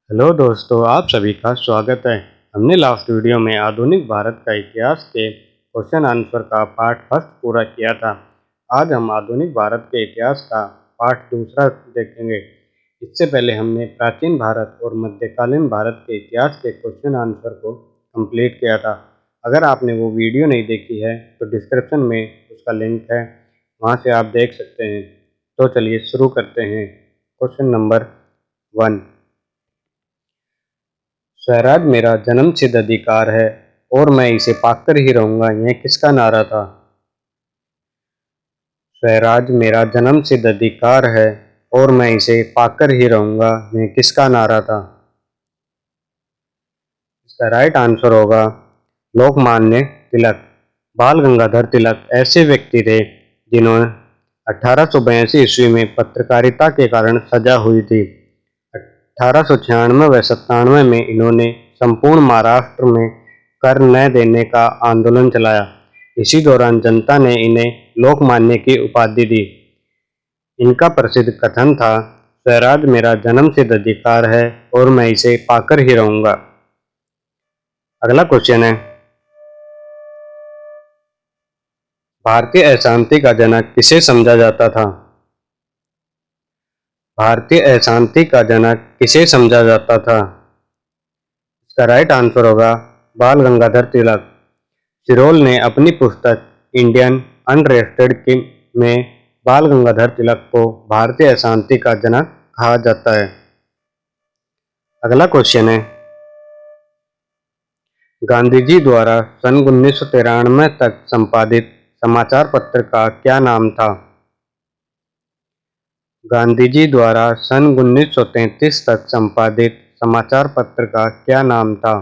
Hello दोस्तों, आप सभी का स्वागत है। हमने लास्ट वीडियो में आधुनिक भारत का इतिहास के क्वेश्चन आंसर का पार्ट फर्स्ट पूरा किया था। आज हम आधुनिक भारत के इतिहास का पार्ट दूसरा देखेंगे। इससे पहले हमने प्राचीन भारत और मध्यकालीन भारत के इतिहास के क्वेश्चन आंसर को कंप्लीट किया था। अगर आपने वो वीडियो नहीं देखी है तो डिस्क्रिप्शन में उसका लिंक है, वहाँ से आप देख सकते हैं। तो चलिए शुरू करते हैं। Question number 1। स्वराज मेरा जन्मसिद्ध अधिकार है और मैं इसे पाकर ही रहूंगा, यह किसका नारा था? स्वराज मेरा जन्मसिद्ध अधिकार है और मैं इसे पाकर ही रहूंगा, यह किसका नारा था? इसका राइट आंसर होगा लोकमान्य तिलक। बाल गंगाधर तिलक ऐसे व्यक्ति थे जिन्होंने 1882 ईस्वी में पत्रकारिता के कारण सजा हुई थी। 1896 व 97 में इन्होंने संपूर्ण महाराष्ट्र में कर न देने का आंदोलन चलाया। इसी दौरान जनता ने इन्हें लोकमान्य की उपाधि दी। इनका प्रसिद्ध कथन था, स्वराज मेरा जन्मसिद्ध अधिकार है और मैं इसे पाकर ही रहूंगा। अगला क्वेश्चन है, भारतीय अशांति का जनक किसे समझा जाता था? भारतीय अशांति का जनक किसे समझा जाता था? इसका राइट आंसर होगा बाल गंगाधर तिलक। सिरोल ने अपनी पुस्तक इंडियन अनरेस्टेड में बाल गंगाधर तिलक को भारतीय अशांति का जनक कहा जाता है। अगला क्वेश्चन है, गांधी जी द्वारा सन 1993 तक संपादित समाचार पत्र का क्या नाम था? गांधी जी द्वारा सन 1933 तक संपादित समाचार पत्र का क्या नाम था?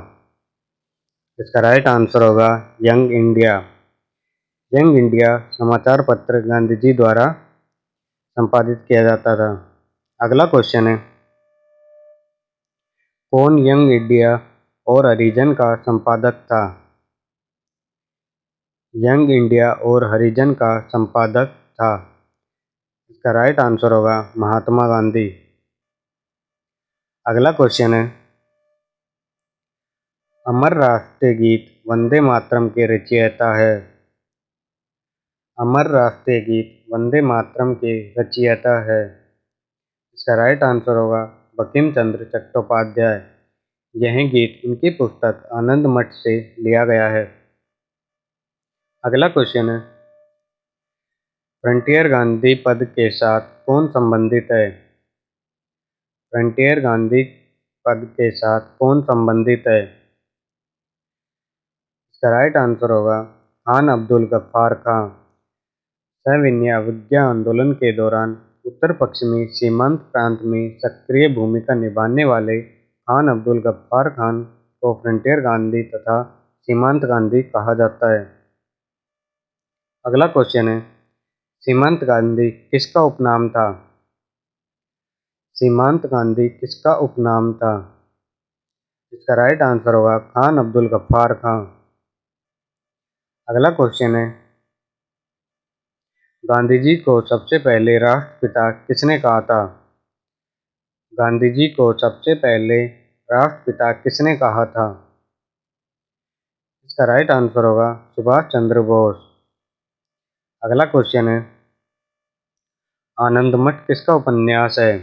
इसका राइट आंसर होगा यंग इंडिया। यंग इंडिया समाचार पत्र गांधी जी द्वारा संपादित किया जाता था। अगला क्वेश्चन है, कौन यंग इंडिया और हरिजन का संपादक था? यंग इंडिया और हरिजन का संपादक था। इसका राइट आंसर होगा महात्मा गांधी। अगला क्वेश्चन है, अमर राष्ट्रीय गीत वंदे मातरम के रचयिता है? अमर राष्ट्रीय गीत वंदे मातरम के रचयिता है। इसका राइट आंसर होगा बंकिम चंद्र चट्टोपाध्याय। यह गीत उनकी पुस्तक आनंद मठ से लिया गया है। अगला क्वेश्चन है, फ्रंटियर गांधी पद के साथ कौन संबंधित है? फ्रंटियर गांधी पद के साथ कौन संबंधित है? इसका राइट आंसर होगा खान अब्दुल गफ्फार खां। सविनय अवज्ञा आंदोलन के दौरान उत्तर पश्चिमी सीमांत प्रांत में सक्रिय भूमिका निभाने वाले खान अब्दुल गफ्फार खान को फ्रंटियर गांधी तथा सीमांत गांधी कहा जाता है। अगला क्वेश्चन है, सीमांत गांधी किसका उपनाम था? सीमांत गांधी किसका उपनाम था? इसका राइट आंसर होगा खान अब्दुल गफ्फार खां। अगला क्वेश्चन है, गांधी जी को सबसे पहले राष्ट्रपिता किसने कहा था? गांधी जी को सबसे पहले राष्ट्रपिता किसने कहा था? इसका राइट आंसर होगा सुभाष चंद्र बोस। अगला क्वेश्चन है, आनंद मठ किसका उपन्यास है?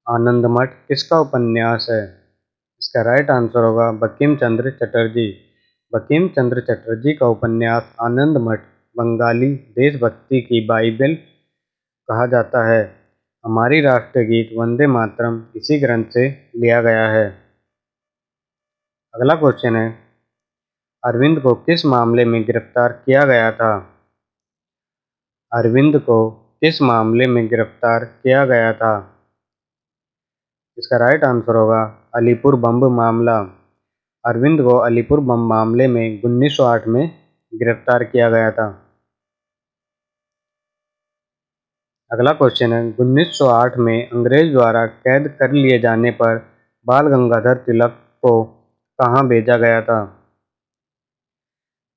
आनंद मठ किसका उपन्यास है? इसका राइट आंसर होगा बंकिम चंद्र चटर्जी। बंकिम चंद्र चटर्जी का उपन्यास आनंद मठ बंगाली देशभक्ति की बाइबल कहा जाता है। हमारी राष्ट्रीय गीत वंदे मातरम इसी ग्रंथ से लिया गया है। अगला क्वेश्चन है, अरविंद को किस मामले में गिरफ्तार किया गया था? अरविंद को किस मामले में गिरफ्तार किया गया था? इसका राइट आंसर होगा अलीपुर बम मामला। अरविंद को अलीपुर बम मामले में 1908 में गिरफ्तार किया गया था। अगला क्वेश्चन है, 1908 में अंग्रेज द्वारा कैद कर लिए जाने पर बाल गंगाधर तिलक को कहाँ भेजा गया था?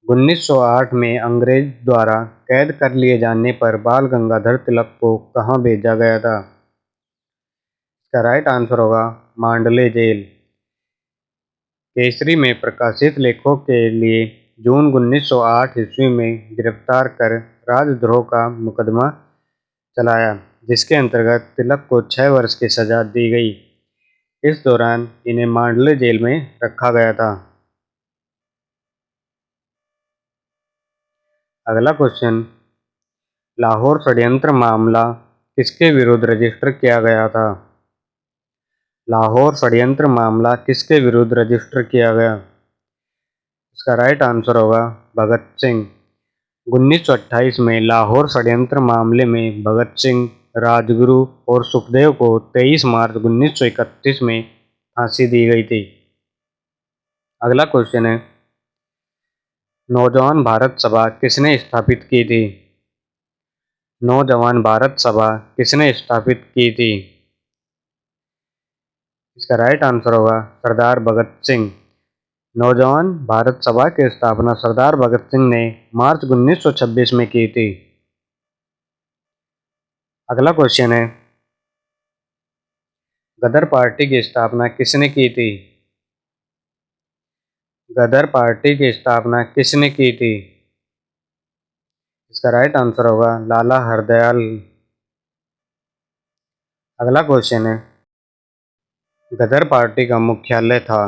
1908 में अंग्रेज द्वारा कैद कर लिए जाने पर बाल गंगाधर तिलक को कहाँ भेजा गया था? इसका राइट आंसर होगा मांडले जेल। केसरी में प्रकाशित लेखों के लिए जून 1908 ईस्वी में गिरफ्तार कर राजद्रोह का मुकदमा चलाया, जिसके अंतर्गत तिलक को 6 वर्ष की सजा दी गई। इस दौरान इन्हें मांडले जेल में रखा गया था। अगला क्वेश्चन, लाहौर षड्यंत्र मामला किसके विरुद्ध रजिस्टर किया गया था? लाहौर षड्यंत्र मामला किसके विरुद्ध रजिस्टर किया गया? इसका राइट आंसर होगा भगत सिंह। 1928 में लाहौर षड्यंत्र मामले में भगत सिंह, राजगुरु और सुखदेव को 23 मार्च 1931 में फांसी दी गई थी। अगला क्वेश्चन है, नौजवान भारत सभा किसने स्थापित की थी? नौजवान भारत सभा किसने स्थापित की थी? इसका राइट आंसर होगा सरदार भगत सिंह। नौजवान भारत सभा की स्थापना सरदार भगत सिंह ने मार्च 1926 में की थी। अगला क्वेश्चन है, गदर पार्टी की स्थापना किसने की थी? गदर पार्टी की स्थापना किसने की थी? इसका राइट आंसर होगा लाला हरदयाल। अगला क्वेश्चन है, गदर पार्टी का मुख्यालय था?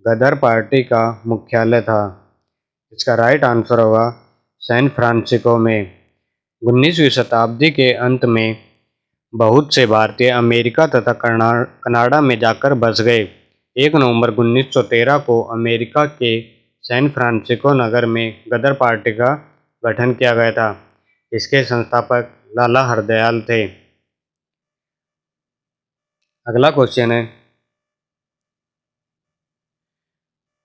गदर पार्टी का मुख्यालय था। इसका राइट आंसर होगा सैन फ्रांसिस्को में। 19वीं शताब्दी के अंत में बहुत से भारतीय अमेरिका तथा कनाडा में जाकर बस गए। 1 नवंबर 1913 को अमेरिका के सैन फ्रांसिस्को नगर में गदर पार्टी का गठन किया गया था। इसके संस्थापक लाला हरदयाल थे। अगला क्वेश्चन है,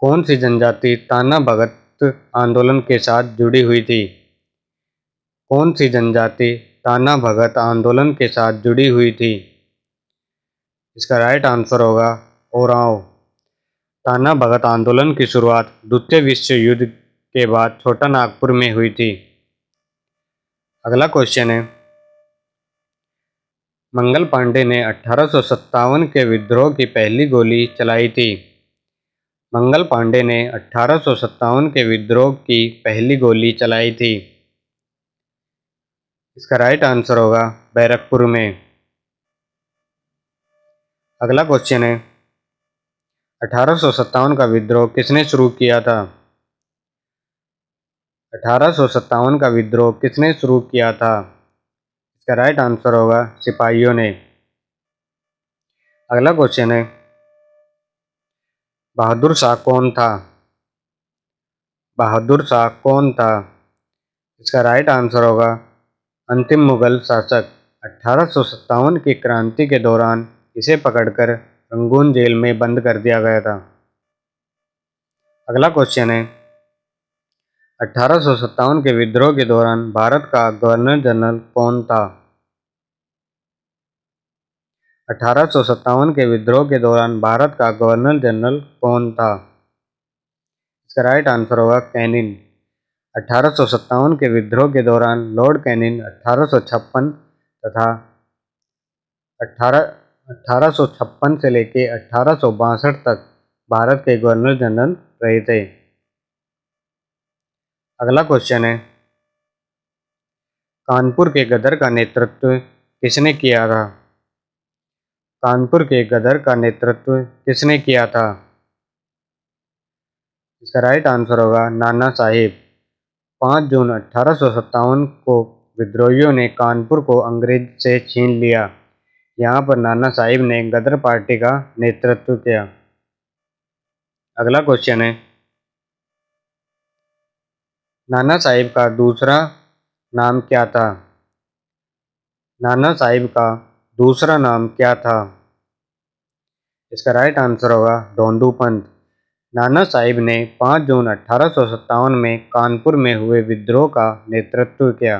कौन सी जनजाति ताना भगत आंदोलन के साथ जुड़ी हुई थी? कौन सी जनजाति ताना भगत आंदोलन के साथ जुड़ी हुई थी? इसका राइट आंसर होगा ओरांव। ताना भगत आंदोलन की शुरुआत द्वितीय विश्व युद्ध के बाद छोटा नागपुर में हुई थी। अगला क्वेश्चन है, मंगल पांडे ने 1857 के विद्रोह की पहली गोली चलाई थी। मंगल पांडे ने 1857 के विद्रोह की पहली गोली चलाई थी। इसका राइट आंसर होगा बैरकपुर में। अगला क्वेश्चन है, 1857 का विद्रोह किसने शुरू किया था? 1857 का विद्रोह किसने शुरू किया था? इसका राइट आंसर होगा सिपाहियों ने। अगला क्वेश्चन है, बहादुर शाह कौन था? बहादुर शाह कौन था? इसका राइट आंसर होगा अंतिम मुगल शासक। 1857 की क्रांति के दौरान इसे पकड़कर रंगून जेल में बंद कर दिया गया था। अगला क्वेश्चन है, 1857 के विद्रोह के दौरान भारत का गवर्नर जनरल कौन था? 1857 के विद्रोह के दौरान भारत का गवर्नर जनरल कौन था? इसका राइट आंसर होगा कैनिन। 1857 के विद्रोह के दौरान लॉर्ड कैनिन 1856 तथा 1856 से लेकर 1862 तक भारत के गवर्नर जनरल रहे थे। अगला क्वेश्चन है, कानपुर के गदर का नेतृत्व किसने किया था? कानपुर के गदर का नेतृत्व किसने किया था? इसका राइट आंसर होगा नाना साहिब। 5 जून 1857 को विद्रोहियों ने कानपुर को अंग्रेज से छीन लिया। यहाँ पर नाना साहिब ने गदर पार्टी का नेतृत्व किया। अगला क्वेश्चन है, नाना साहिब का दूसरा नाम क्या था? नाना साहिब का दूसरा नाम क्या था? इसका राइट आंसर होगा धोंडू पंत। नाना साहिब ने 5 जून 1857 में कानपुर में हुए विद्रोह का नेतृत्व किया।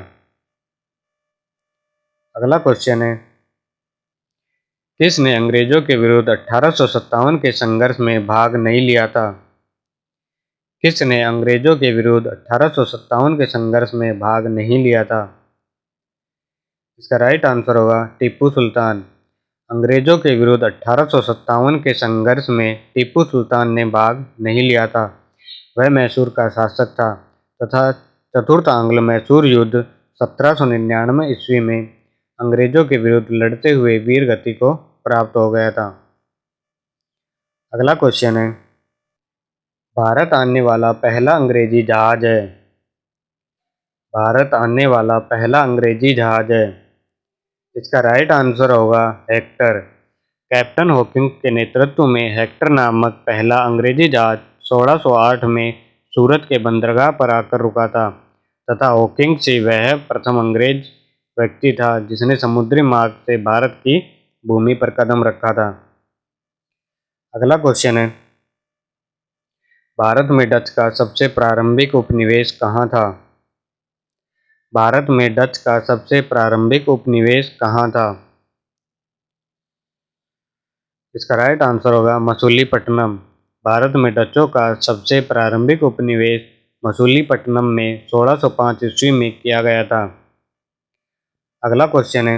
अगला क्वेश्चन है, किसने अंग्रेजों के विरुद्ध 1857 के संघर्ष में भाग नहीं लिया था? किसने अंग्रेजों के विरुद्ध 1857 के संघर्ष में भाग नहीं लिया था? इसका राइट आंसर होगा टीपू सुल्तान। अंग्रेजों के विरुद्ध 1857 के संघर्ष में टीपू सुल्तान ने भाग नहीं लिया था। वह मैसूर का शासक था तथा चतुर्थ आंग्ल मैसूर युद्ध 1799 ईस्वी में अंग्रेजों के विरुद्ध लड़ते हुए वीर गति को प्राप्त हो गया था। अगला क्वेश्चन है, भारत आने वाला पहला अंग्रेजी जहाज है। भारत आने वाला पहला अंग्रेजी जहाज है। इसका राइट आंसर होगा हेक्टर। कैप्टन हॉकिंस के नेतृत्व में हेक्टर नामक पहला अंग्रेजी जहाज 1608 में सूरत के बंदरगाह पर आकर रुका था तथा हॉकिंस से वह प्रथम अंग्रेज व्यक्ति था जिसने समुद्री मार्ग से भारत की भूमि पर कदम रखा था। अगला क्वेश्चन है, भारत में डच का सबसे प्रारंभिक उपनिवेश कहाँ था। भारत में डच का सबसे प्रारंभिक उपनिवेश कहाँ था। इसका राइट आंसर होगा मसूलीपट्टनम। भारत में डचों का सबसे प्रारंभिक उपनिवेश मसूलीपट्टनम में 1605 ईस्वी में किया गया था। अगला क्वेश्चन है,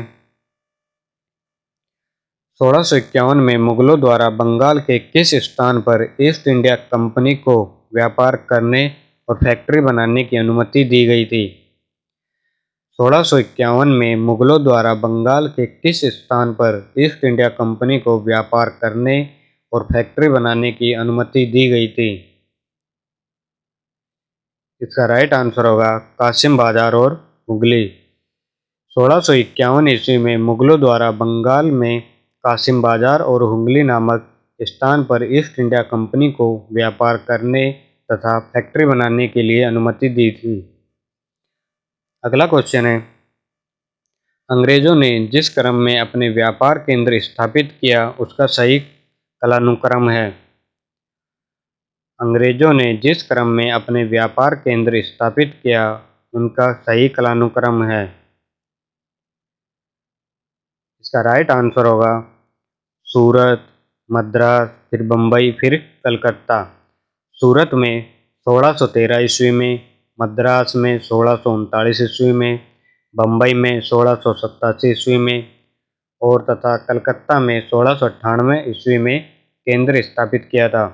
1651 में मुगलों द्वारा बंगाल के किस स्थान पर ईस्ट इंडिया कंपनी को व्यापार करने और फैक्ट्री बनाने की अनुमति दी गई थी। 1651 में मुगलों द्वारा बंगाल के किस स्थान पर ईस्ट इंडिया कंपनी को व्यापार करने और फैक्ट्री बनाने की अनुमति दी गई थी। इसका राइट आंसर होगा कासिम बाजार और हुगली। 1651 ईस्वी में मुगलों द्वारा बंगाल में कासिम बाजार और हुगली नामक स्थान पर ईस्ट इंडिया कंपनी को व्यापार करने तथा फैक्ट्री बनाने के लिए अनुमति दी थी। अगला क्वेश्चन है, अंग्रेजों ने जिस क्रम में अपने व्यापार केंद्र स्थापित किया उसका सही कालानुक्रम है। अंग्रेजों ने जिस क्रम में अपने व्यापार केंद्र स्थापित किया उनका सही कालानुक्रम है। इसका राइट आंसर होगा सूरत, मद्रास, फिर बम्बई, फिर कलकत्ता। सूरत में 1613 ईस्वी में, मद्रास में 1639 ईस्वी में, बम्बई में 1687 ईस्वी में और तथा कलकत्ता में 1698 ईस्वी में केंद्र स्थापित किया था।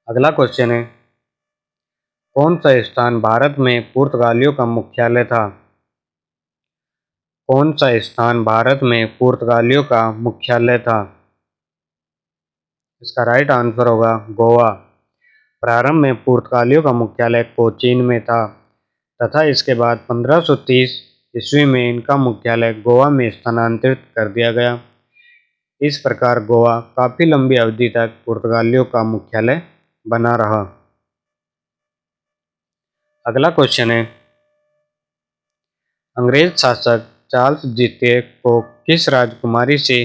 अगला क्वेश्चन है, कौन सा स्थान भारत में पुर्तगालियों का मुख्यालय था। कौन सा स्थान भारत में पुर्तगालियों का मुख्यालय था। इसका राइट आंसर होगा गोवा। प्रारंभ में पुर्तगालियों का मुख्यालय कोचीन में था तथा इसके बाद 1530 ईस्वी में इनका मुख्यालय गोवा में स्थानांतरित कर दिया गया। इस प्रकार गोवा काफी लंबी अवधि तक पुर्तगालियों का मुख्यालय बना रहा। अगला क्वेश्चन है, अंग्रेज शासक चार्ल्स द्वितीय को किस राजकुमारी से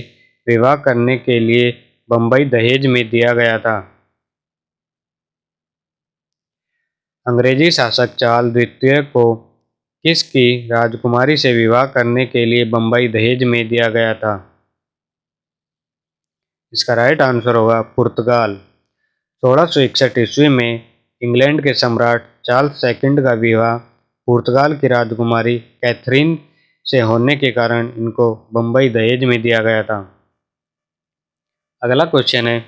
विवाह करने के लिए बंबई दहेज में दिया गया था। अंग्रेजी शासक चार्ल्स द्वितीय को किसकी राजकुमारी से विवाह करने के लिए बंबई दहेज में दिया गया था। इसका राइट आंसर होगा पुर्तगाल। 1661 ईस्वी में इंग्लैंड के सम्राट चार्ल्स सेकंड का विवाह पुर्तगाल की राजकुमारी कैथरीन से होने के कारण इनको बंबई दहेज में दिया गया था। अगला क्वेश्चन है,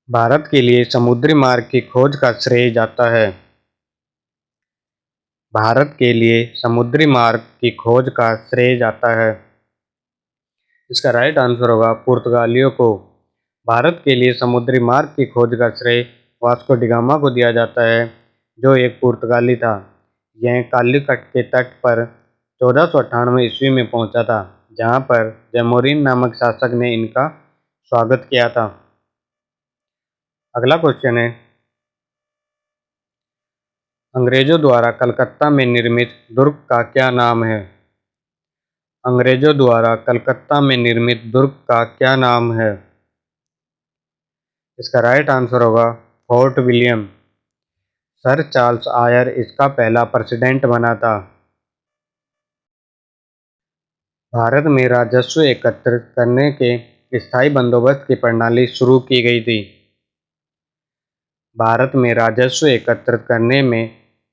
भारत के लिए समुद्री मार्ग की खोज का श्रेय जाता है। भारत के लिए समुद्री मार्ग की खोज का श्रेय जाता है। इसका राइट आंसर होगा पुर्तगालियों को। भारत के लिए समुद्री मार्ग की खोज का श्रेय वास्को डी गामा को दिया जाता है जो एक पुर्तगाली था। यह कालीकट के तट पर 1498 ईस्वी में पहुंचा था जहां पर जैमोरिन नामक शासक ने इनका स्वागत किया था। अगला क्वेश्चन है, अंग्रेजों द्वारा कलकत्ता में निर्मित दुर्ग का क्या नाम है। अंग्रेजों द्वारा कलकत्ता में निर्मित दुर्ग का क्या नाम है। इसका राइट आंसर होगा Fort William. Sir Charles Eyre इसका पहला प्रेसिडेंट बना था। भारत में राजस्व एकत्रित करने के स्थायी बंदोबस्त की प्रणाली शुरू की गई थी। भारत में राजस्व एकत्रित करने में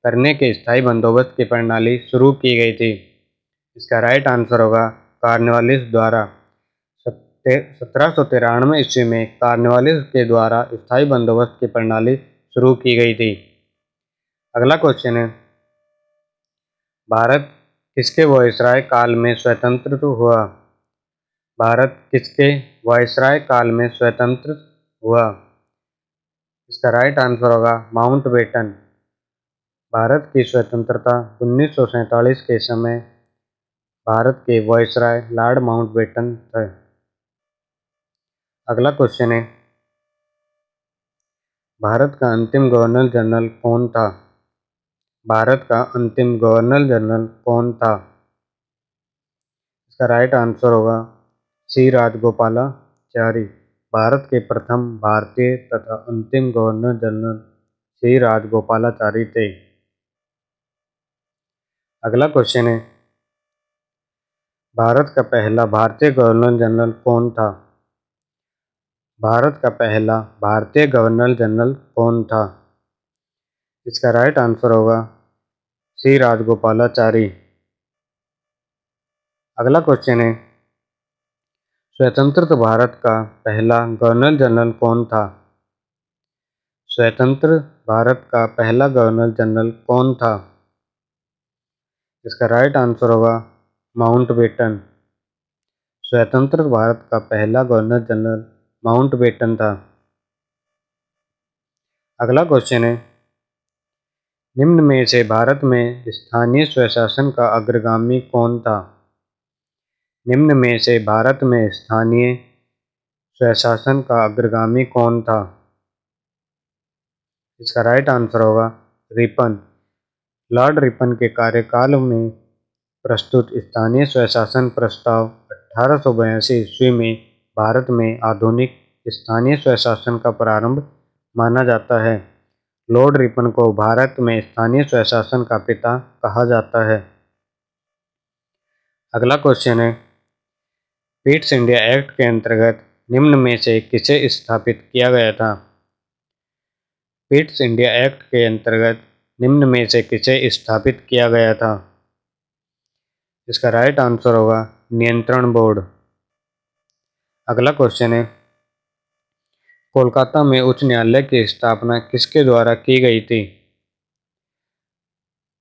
करने के स्थायी बंदोबस्त की प्रणाली शुरू की गई थी। इसका राइट आंसर होगा कॉर्नवालिस द्वारा। 1793 ईस्वी में कॉर्नवालिस के द्वारा स्थायी बंदोबस्त की प्रणाली शुरू की गई थी। अगला क्वेश्चन है, भारत किसके वायसराय काल में स्वतंत्र हुआ? भारत किसके वायसराय काल में स्वतंत्र हुआ? इसका राइट आंसर होगा माउंटबेटन। भारत की स्वतंत्रता 1947 के समय भारत के वायसराय लॉर्ड माउंटबेटन थे। अगला क्वेश्चन है, भारत का अंतिम गवर्नर जनरल कौन था? भारत का अंतिम गवर्नर जनरल कौन था? इसका राइट आंसर होगा सी राजगोपालाचारी। भारत के प्रथम भारतीय तथा अंतिम गवर्नर जनरल सी राजगोपालाचारी थे। अगला क्वेश्चन है, भारत का पहला भारतीय गवर्नर जनरल कौन था? भारत का पहला भारतीय गवर्नर जनरल कौन था? इसका राइट आंसर होगा सी राजगोपालाचारी। अगला क्वेश्चन है, स्वतंत्र भारत का पहला गवर्नर जनरल कौन था? स्वतंत्र भारत का पहला गवर्नर जनरल कौन था? इसका राइट आंसर होगा माउंटबेटन। स्वतंत्र भारत का पहला गवर्नर जनरल माउंटबेटन था। अगला क्वेश्चन है, निम्न में से भारत में स्थानीय स्वशासन का अग्रगामी कौन था? निम्न में से भारत में स्थानीय स्वशासन का अग्रगामी कौन था? इसका राइट आंसर होगा रिपन। लॉर्ड रिपन के कार्यकाल में प्रस्तुत स्थानीय स्वशासन प्रस्ताव 1882 ईस्वी में भारत में आधुनिक स्थानीय स्वशासन का प्रारंभ माना जाता है। लॉर्ड रिपन को भारत में स्थानीय स्वशासन का पिता कहा जाता है। अगला क्वेश्चन है, पिट्स इंडिया एक्ट के अंतर्गत निम्न में से किसे स्थापित किया गया था? पिट्स इंडिया एक्ट के अंतर्गत निम्न में से किसे स्थापित किया गया था? इसका राइट आंसर होगा नियंत्रण बोर्ड। अगला क्वेश्चन है, कोलकाता में उच्च न्यायालय की स्थापना किसके द्वारा की गई थी?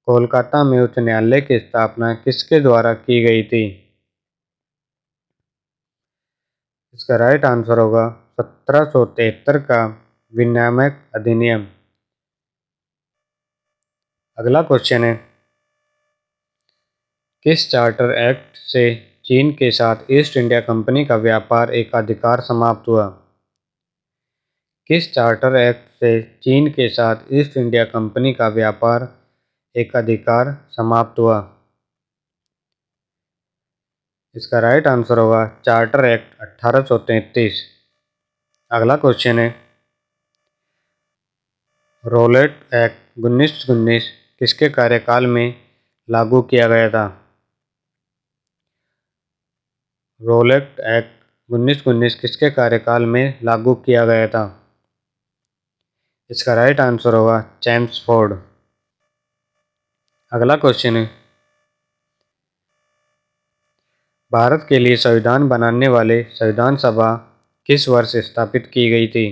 कोलकाता में उच्च न्यायालय की स्थापना किसके द्वारा की गई थी? इसका राइट आंसर होगा 1773 का विनियामक अधिनियम। अगला क्वेश्चन है, किस चार्टर एक्ट से चीन के साथ ईस्ट इंडिया कंपनी का व्यापार एकाधिकार समाप्त हुआ? किस चार्टर एक्ट से चीन के साथ ईस्ट इंडिया कंपनी का व्यापार एकाधिकार समाप्त हुआ? इसका राइट आंसर होगा चार्टर एक्ट 1833। अगला क्वेश्चन है, रॉलेट एक्ट 1919 किसके कार्यकाल में लागू किया गया था? रॉलेट एक्ट 1919 किसके कार्यकाल में लागू किया गया था? इसका राइट आंसर होगा चैम्सफोर्ड। अगला क्वेश्चन है, भारत के लिए संविधान बनाने वाले संविधान सभा किस वर्ष स्थापित की गई थी?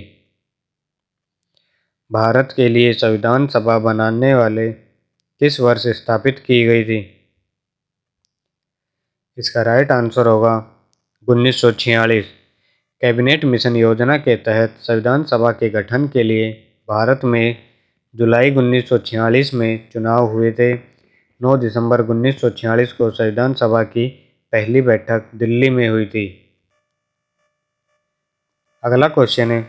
भारत के लिए संविधान सभा बनाने वाले किस वर्ष स्थापित की गई थी? इसका राइट आंसर होगा 1946। कैबिनेट मिशन योजना के तहत संविधान सभा के गठन के लिए भारत में जुलाई 1946 में चुनाव हुए थे। 9 दिसंबर 1946 को संविधान सभा की पहली बैठक दिल्ली में हुई थी। अगला क्वेश्चन है,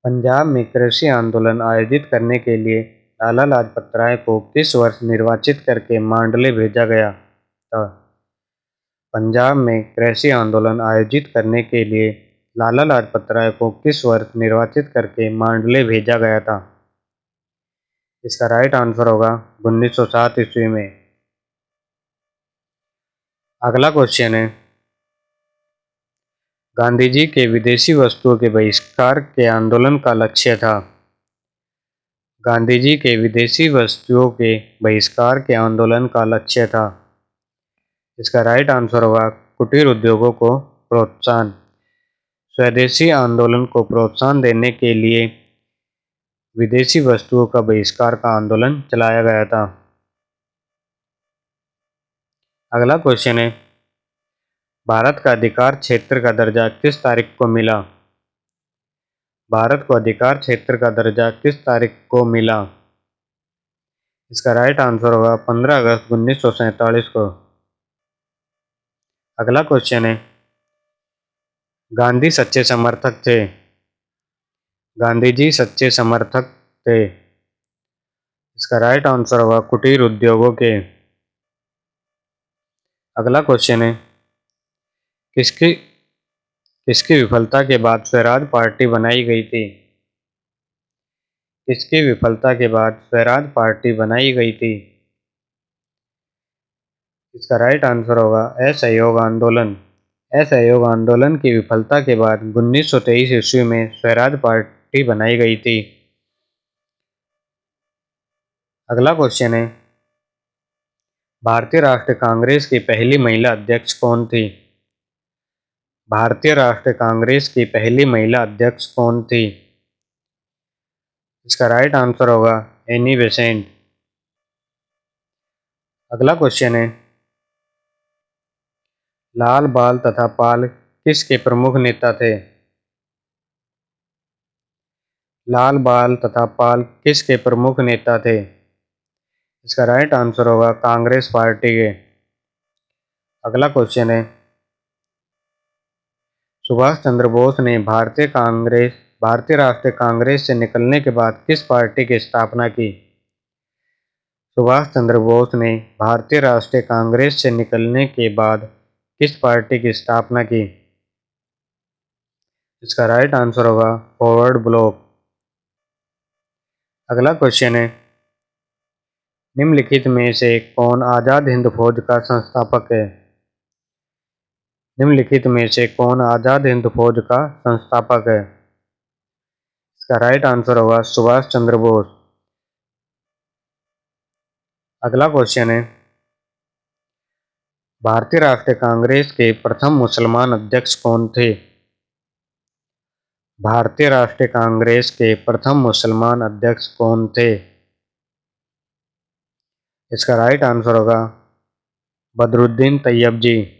पंजाब में कृषि आंदोलन आयोजित करने के लिए लाला लाजपत राय को किस वर्ष निर्वाचित करके मांडले भेजा गया था? पंजाब में कृषि आंदोलन आयोजित करने के लिए लाला लाजपत राय को किस वर्ष निर्वाचित करके मांडले भेजा गया था? इसका राइट आंसर होगा 1907 ईस्वी में। अगला क्वेश्चन है, गांधी जी के विदेशी वस्तुओं के बहिष्कार के आंदोलन का लक्ष्य था? गांधी जी के विदेशी वस्तुओं के बहिष्कार के आंदोलन का लक्ष्य था? इसका राइट आंसर होगा कुटीर उद्योगों को प्रोत्साहन। स्वदेशी आंदोलन को प्रोत्साहन देने के लिए विदेशी वस्तुओं का बहिष्कार का आंदोलन चलाया गया था। अगला क्वेश्चन है, भारत का अधिकार क्षेत्र का दर्जा किस तारीख को मिला? भारत को अधिकार क्षेत्र का दर्जा किस तारीख को मिला? इसका राइट आंसर होगा 15 अगस्त 1947 को। अगला क्वेश्चन है, गांधी सच्चे समर्थक थे? गांधी जी सच्चे समर्थक थे। इसका राइट आंसर होगा कुटीर उद्योगों के। अगला क्वेश्चन है, किसकी किसकी विफलता के बाद स्वराज पार्टी बनाई गई थी? किसकी विफलता के बाद स्वराज पार्टी बनाई गई थी? इसका राइट आंसर होगा असहयोग आंदोलन। असहयोग आंदोलन की विफलता के बाद 1923 ईस्वी में स्वराज पार्टी बनाई गई थी। अगला क्वेश्चन है, भारतीय राष्ट्रीय कांग्रेस की पहली महिला अध्यक्ष कौन थी? भारतीय राष्ट्रीय कांग्रेस की पहली महिला अध्यक्ष कौन थी? इसका राइट आंसर होगा एनी बेसेंट। अगला क्वेश्चन है, लाल बाल तथा पाल किसके प्रमुख नेता थे? लाल बाल तथा पाल किसके प्रमुख नेता थे? इसका राइट आंसर होगा कांग्रेस पार्टी के। अगला क्वेश्चन है, सुभाष चंद्र बोस ने भारतीय राष्ट्रीय कांग्रेस से निकलने के बाद किस पार्टी की स्थापना की? सुभाष चंद्र बोस ने भारतीय राष्ट्रीय कांग्रेस से निकलने के बाद किस पार्टी की स्थापना की? इसका राइट आंसर होगा फॉरवर्ड ब्लॉक। अगला क्वेश्चन है, निम्नलिखित में से कौन आजाद हिंद फौज का संस्थापक है? निम्नलिखित में से कौन आजाद हिंद फौज का संस्थापक है? इसका राइट आंसर होगा सुभाष चंद्र बोस। अगला क्वेश्चन है, भारतीय राष्ट्रीय कांग्रेस के प्रथम मुसलमान अध्यक्ष कौन थे? भारतीय राष्ट्रीय कांग्रेस के प्रथम मुसलमान अध्यक्ष कौन थे? इसका राइट आंसर होगा बदरुद्दीन तैयब जी।